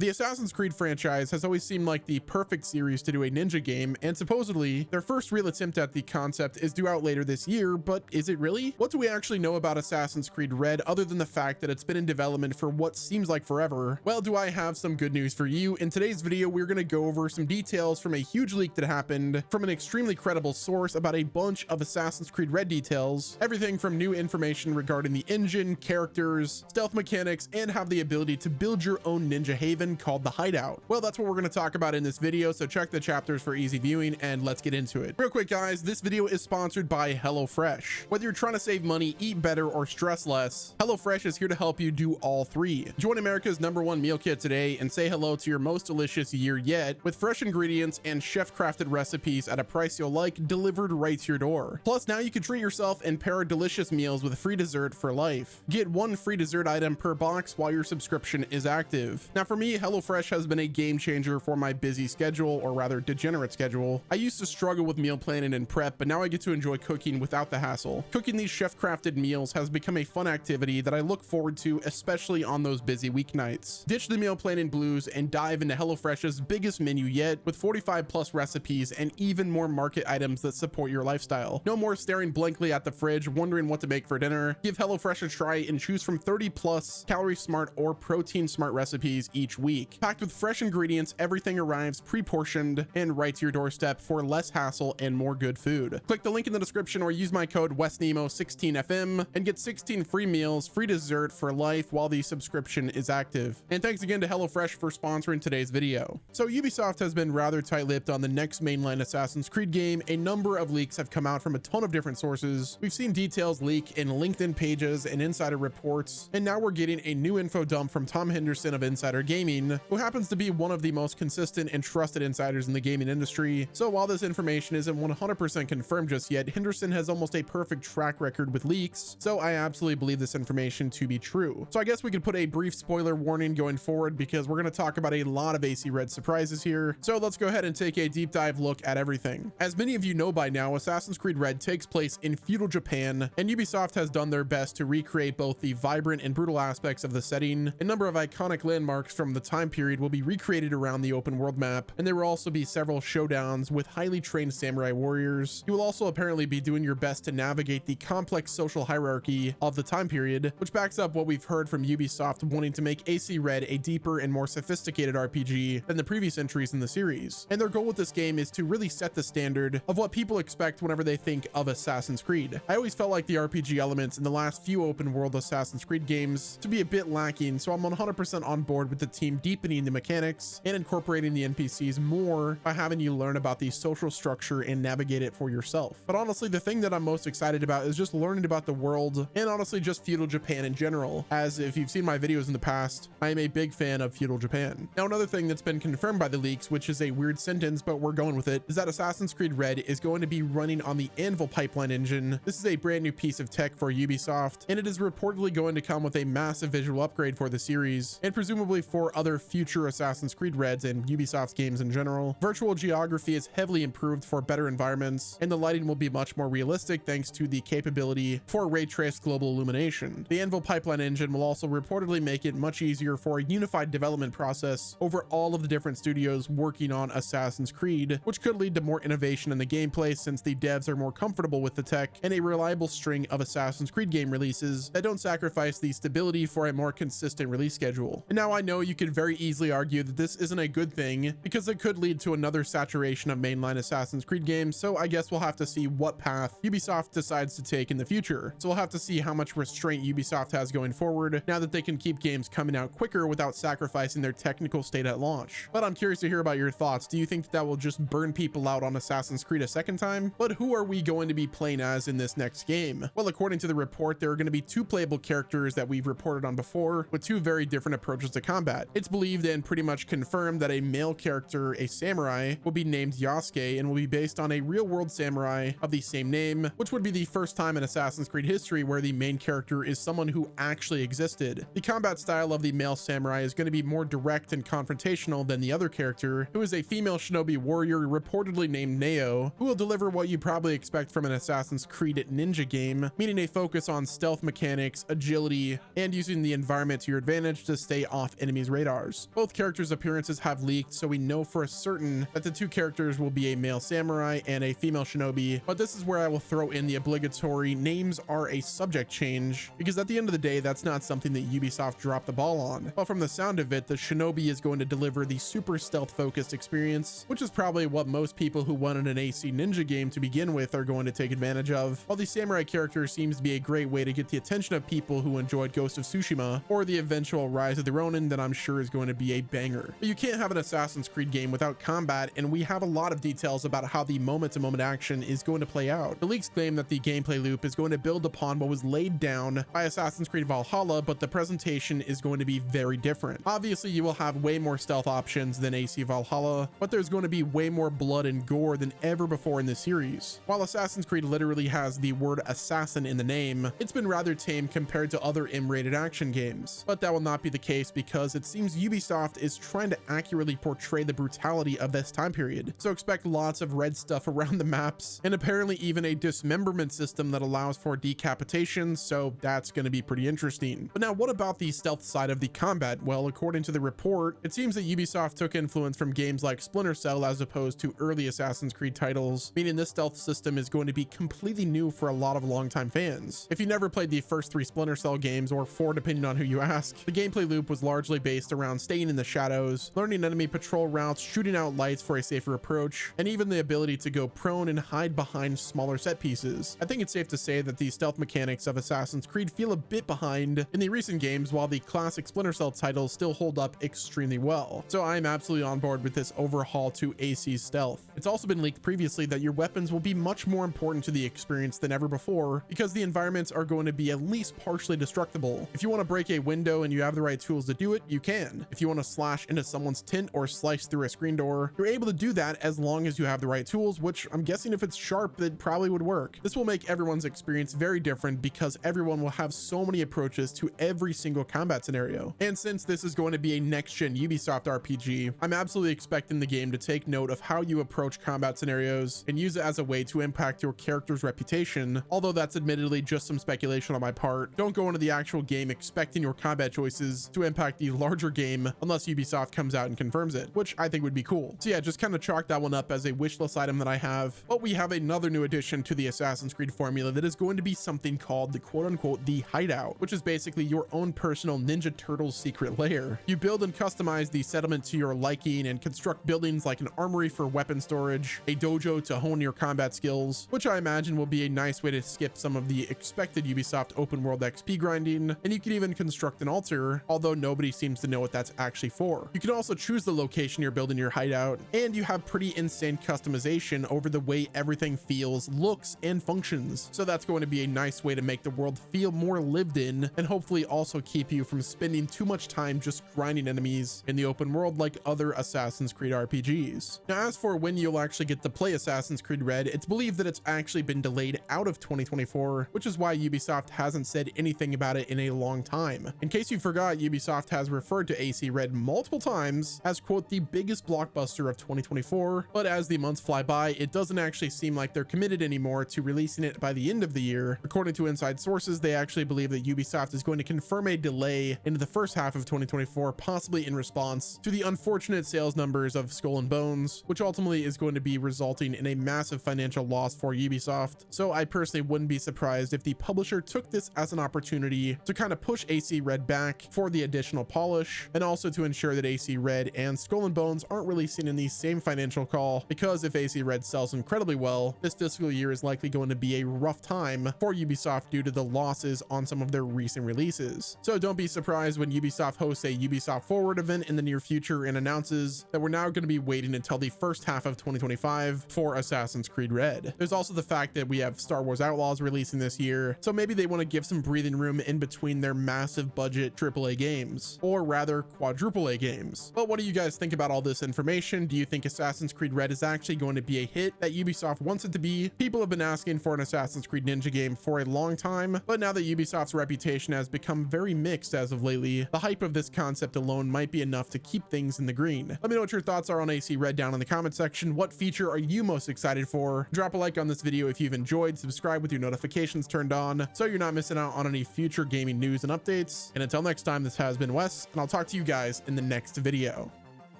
The Assassin's Creed franchise has always seemed like the perfect series to do a ninja game, and supposedly their first real attempt at the concept is due out later this year, but is it really? What do we actually know about Assassin's Creed Red other than the fact that it's been in development for what seems like forever? Well, do I have some good news for you. In today's video, we're going to go over some details from a huge leak that happened from an extremely credible source about a bunch of Assassin's Creed Red details, everything from new information regarding the engine, characters, stealth mechanics, and have the ability to build your own ninja haven called the Hideout. Well, that's what we're going to talk about in this video, so check the chapters for easy viewing and let's get into it. Real quick guys, this video is sponsored by HelloFresh. Whether you're trying to save money, eat better, or stress less, HelloFresh is here to help you do all three. Join America's #1 meal kit today and say hello to your most delicious year yet with fresh ingredients and chef-crafted recipes at a price you'll like, delivered right to your door. Plus, now you can treat yourself and pair delicious meals with free dessert for life. Get one free dessert item per box while your subscription is active. Now for me, HelloFresh has been a game changer for my busy schedule, or rather degenerate schedule. I used to struggle with meal planning and prep, but now I get to enjoy cooking without the hassle. Cooking these chef-crafted meals has become a fun activity that I look forward to, especially on those busy weeknights. Ditch the meal planning blues and dive into HelloFresh's biggest menu yet, with 45 plus recipes and even more market items that support your lifestyle. No more staring blankly at the fridge wondering what to make for dinner. Give HelloFresh a try and choose from 30 plus calorie smart or protein smart recipes each week. Packed with fresh ingredients, everything arrives pre-portioned and right to your doorstep for less hassle and more good food. Click the link in the description or use my code WesNemo16FM and get 16 free meals, free dessert for life while the subscription is active. And thanks again to HelloFresh for sponsoring today's video. So Ubisoft has been rather tight-lipped on the next mainline Assassin's Creed game. A number of leaks have come out from a ton of different sources. We've seen details leak in LinkedIn pages and insider reports, and now we're getting a new info dump from Tom Henderson of Insider Gaming, who happens to be one of the most consistent and trusted insiders in the gaming industry. So while this information isn't 100% confirmed just yet, Henderson has almost a perfect track record with leaks, so I absolutely believe this information to be true. So I guess we could put a brief spoiler warning going forward because we're going to talk about a lot of AC Red surprises here. So let's go ahead and take a deep dive look at everything. As many of you know by now, Assassin's Creed Red takes place in feudal Japan, and Ubisoft has done their best to recreate both the vibrant and brutal aspects of the setting. A number of iconic landmarks from the time period will be recreated around the open world map, and there will also be several showdowns with highly trained samurai warriors. You will also apparently be doing your best to navigate the complex social hierarchy of the time period, which backs up what we've heard from Ubisoft wanting to make AC Red a deeper and more sophisticated RPG than the previous entries in the series. And their goal with this game is to really set the standard of what people expect whenever they think of Assassin's Creed. I always felt like the RPG elements in the last few open world Assassin's Creed games to be a bit lacking, so I'm 100% on board with the team deepening the mechanics and incorporating the NPCs more by having you learn about the social structure and navigate it for yourself. But honestly, the thing that I'm most excited about is just learning about the world and honestly just feudal Japan in general, as if you've seen my videos in the past, I am a big fan of feudal Japan. Now, another thing that's been confirmed by the leaks, which is a weird sentence, but we're going with it, is that Assassin's Creed Red is going to be running on the Anvil pipeline engine. This is a brand new piece of tech for Ubisoft, and it is reportedly going to come with a massive visual upgrade for the series, and presumably for other future Assassin's Creed Reds and Ubisoft's games in general. Virtual geography is heavily improved for better environments, and the lighting will be much more realistic thanks to the capability for ray traced global illumination. The Anvil pipeline engine will also reportedly make it much easier for a unified development process over all of the different studios working on Assassin's Creed, which could lead to more innovation in the gameplay since the devs are more comfortable with the tech and a reliable string of Assassin's Creed game releases that don't sacrifice the stability for a more consistent release schedule. And now I know you could very easily argue that this isn't a good thing because it could lead to another saturation of mainline Assassin's Creed games, so I guess we'll have to see what path Ubisoft decides to take in the future. So we'll have to see how much restraint Ubisoft has going forward now that they can keep games coming out quicker without sacrificing their technical state at launch. But I'm curious to hear about your thoughts. Do you think that will just burn people out on Assassin's Creed a second time? But who are we going to be playing as in this next game? Well, according to the report, there are going to be two playable characters that we've reported on before with two very different approaches to combat. It's believed and pretty much confirmed that a male character, a samurai, will be named Yasuke and will be based on a real-world samurai of the same name, which would be the first time in Assassin's Creed history where the main character is someone who actually existed. The combat style of the male samurai is going to be more direct and confrontational than the other character, who is a female shinobi warrior reportedly named Neo, who will deliver what you probably expect from an Assassin's Creed ninja game, meaning a focus on stealth mechanics, agility, and using the environment to your advantage to stay off enemies' radar. radars. Both characters' appearances have leaked, so we know for a certain that the two characters will be a male samurai and a female shinobi, but this is where I will throw in the obligatory names are a subject change, because at the end of the day, that's not something that Ubisoft dropped the ball on. But from the sound of it, the shinobi is going to deliver the super stealth focused experience, which is probably what most people who wanted an AC ninja game to begin with are going to take advantage of, while the samurai character seems to be a great way to get the attention of people who enjoyed Ghost of Tsushima or the eventual Rise of the Ronin that I'm sure is going to be a banger. But you can't have an Assassin's Creed game without combat, and we have a lot of details about how the moment-to-moment action is going to play out. The leaks claim that the gameplay loop is going to build upon what was laid down by Assassin's Creed Valhalla, but the presentation is going to be very different. Obviously, you will have way more stealth options than AC Valhalla, but there's going to be way more blood and gore than ever before in the series. While Assassin's Creed literally has the word assassin in the name, it's been rather tame compared to other M-rated action games. But that will not be the case because it seems Ubisoft is trying to accurately portray the brutality of this time period. So expect lots of red stuff around the maps, and apparently even a dismemberment system that allows for decapitation, so that's going to be pretty interesting. But now, what about the stealth side of the combat? Well, according to the report, it seems that Ubisoft took influence from games like Splinter Cell as opposed to early Assassin's Creed titles, meaning this stealth system is going to be completely new for a lot of longtime fans. If you never played the first 3 Splinter Cell games, or 4 depending on who you ask, the gameplay loop was largely based around staying in the shadows, learning enemy patrol routes, shooting out lights for a safer approach, and even the ability to go prone and hide behind smaller set pieces. I think it's safe to say that the stealth mechanics of Assassin's Creed feel a bit behind in the recent games, while the classic Splinter Cell titles still hold up extremely well. So I'm absolutely on board with this overhaul to AC's stealth. It's also been leaked previously that your weapons will be much more important to the experience than ever before, because the environments are going to be at least partially destructible. If you want to break a window and you have the right tools to do it, you can. If you want to slash into someone's tent or slice through a screen door, you're able to do that as long as you have the right tools, which I'm guessing if it's sharp, that probably would work. This will make everyone's experience very different because everyone will have so many approaches to every single combat scenario. And since this is going to be a next-gen Ubisoft RPG, I'm absolutely expecting the game to take note of how you approach combat scenarios and use it as a way to impact your character's reputation, although that's admittedly just some speculation on my part. Don't go into the actual game expecting your combat choices to impact the larger game unless Ubisoft comes out and confirms it, which I think would be cool. So yeah, just kind of chalk that one up as a wish list item that I have. But we have another new addition to the Assassin's Creed formula that is going to be something called the quote-unquote the hideout, which is basically your own personal Ninja Turtles secret lair. You build and customize the settlement to your liking and construct buildings like an armory for weapon storage, a dojo to hone your combat skills, which I imagine will be a nice way to skip some of the expected Ubisoft open world XP grinding, and you can even construct an altar, although nobody seems to know what that's actually for. You can also choose the location you're building your hideout, and you have pretty insane customization over the way everything feels, looks, and functions. So that's going to be a nice way to make the world feel more lived in, and hopefully also keep you from spending too much time just grinding enemies in the open world like other Assassin's Creed RPGs. Now, as for when you'll actually get to play Assassin's Creed Red, it's believed that it's actually been delayed out of 2024, which is why Ubisoft hasn't said anything about it in a long time. In case you forgot, Ubisoft has referred to AC Red multiple times as, quote, the biggest blockbuster of 2024, but as the months fly by, it doesn't actually seem like they're committed anymore to releasing it by the end of the year. According to inside sources, they actually believe that Ubisoft is going to confirm a delay into the first half of 2024, possibly in response to the unfortunate sales numbers of Skull and Bones, which ultimately is going to be resulting in a massive financial loss for Ubisoft. So I personally wouldn't be surprised if the publisher took this as an opportunity to kind of push AC Red back for the additional polish, and also to ensure that AC Red and Skull and Bones aren't releasing in the same financial call, because if AC Red sells incredibly well, this fiscal year is likely going to be a rough time for Ubisoft due to the losses on some of their recent releases. So don't be surprised when Ubisoft hosts a Ubisoft Forward event in the near future and announces that we're now going to be waiting until the first half of 2025 for Assassin's Creed Red. There's also the fact that we have Star Wars Outlaws releasing this year, so maybe they want to give some breathing room in between their massive budget AAA games, or rather quadruple A games. But what do you guys think about all this information? Do you think Assassin's Creed Red is actually going to be a hit that Ubisoft wants it to be? People have been asking for an Assassin's Creed Ninja game for a long time, but now that Ubisoft's reputation has become very mixed as of lately, the hype of this concept alone might be enough to keep things in the green. Let me know what your thoughts are on AC Red down in the comment section. What feature are you most excited for? Drop a like on this video if you've enjoyed, subscribe with your notifications turned on so you're not missing out on any future gaming news and updates. And until next time, this has been Wes, and I'll talk talk to you guys in the next video.